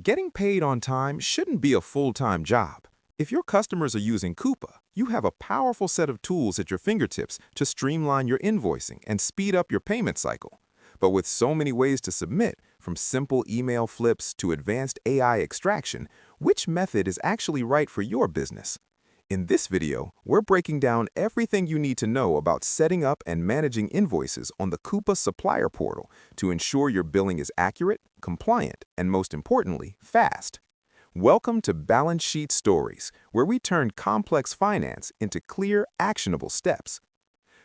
Getting paid on time shouldn't be a full-time job. If your customers are using Coupa, you have a powerful set of tools at your fingertips to streamline your invoicing and speed up your payment cycle. But with so many ways to submit, from simple email flips to advanced AI extraction, which method is actually right for your business? In this video, we're breaking down everything you need to know about setting up and managing invoices on the Coupa Supplier Portal to ensure your billing is accurate, compliant, and most importantly, fast. Welcome to Balance Sheet Stories, where we turn complex finance into clear, actionable steps.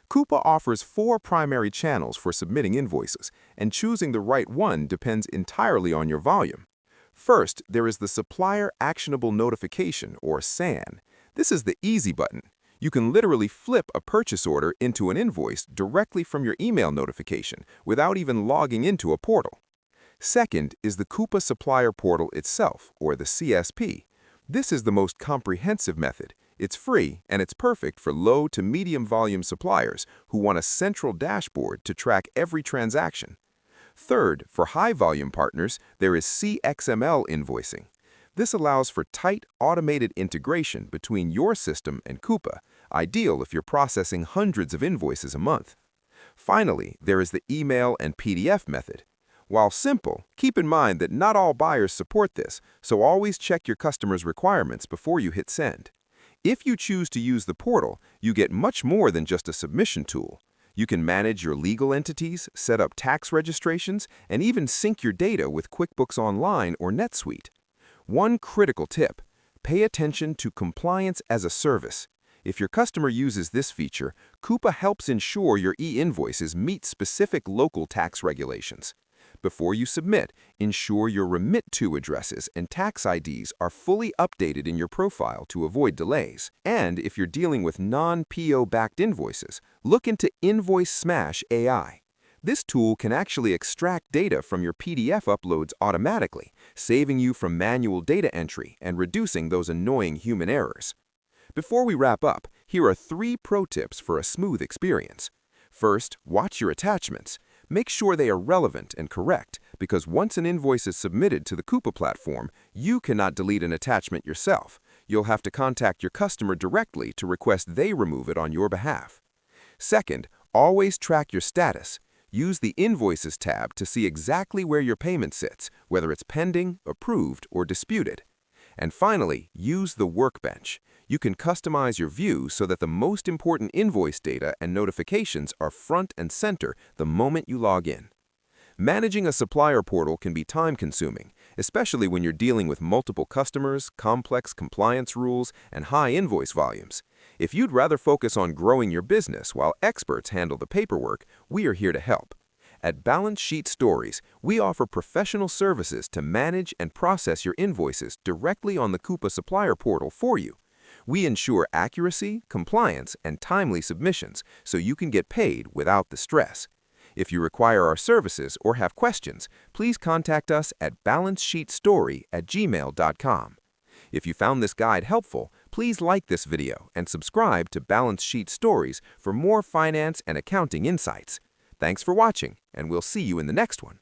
Coupa offers 4 primary channels for submitting invoices, and choosing the right one depends entirely on your volume. First, there is the Supplier Actionable Notification, or SAN. This is the easy button. You can literally flip a purchase order into an invoice directly from your email notification without even logging into a portal. Second is the Coupa Supplier Portal itself, or the CSP. This is the most comprehensive method. It's free, and it's perfect for low to medium volume suppliers who want a central dashboard to track every transaction. Third, for high volume partners, there is CXML invoicing. This allows for tight, automated integration between your system and Coupa, ideal if you're processing hundreds of invoices a month. Finally, there is the email and PDF method. While simple, keep in mind that not all buyers support this, so always check your customer's requirements before you hit send. If you choose to use the portal, you get much more than just a submission tool. You can manage your legal entities, set up tax registrations, and even sync your data with QuickBooks Online or NetSuite. One critical tip: pay attention to compliance as a service. If your customer uses this feature, Coupa helps ensure your e-invoices meet specific local tax regulations. Before you submit, ensure your remit-to addresses and tax IDs are fully updated in your profile to avoid delays. And if you're dealing with non-PO-backed invoices, look into InvoiceSmash AI. This tool can actually extract data from your PDF uploads automatically, saving you from manual data entry and reducing those annoying human errors. Before we wrap up, here are 3 pro tips for a smooth experience. First, watch your attachments. Make sure they are relevant and correct, because once an invoice is submitted to the Coupa platform, you cannot delete an attachment yourself. You'll have to contact your customer directly to request they remove it on your behalf. Second, always track your status. Use the Invoices tab to see exactly where your payment sits, whether it's pending, approved, or disputed. And finally, use the workbench. You can customize your view so that the most important invoice data and notifications are front and center the moment you log in. Managing a supplier portal can be time-consuming, especially when you're dealing with multiple customers, complex compliance rules, and high invoice volumes. If you'd rather focus on growing your business while experts handle the paperwork, we are here to help. At Balance Sheet Stories, we offer professional services to manage and process your invoices directly on the Coupa Supplier Portal for you. We ensure accuracy, compliance, and timely submissions so you can get paid without the stress. If you require our services or have questions, please contact us at balancesheetstory@gmail.com. If you found this guide helpful, please like this video and subscribe to Balance Sheet Stories for more finance and accounting insights. Thanks for watching, and we'll see you in the next one.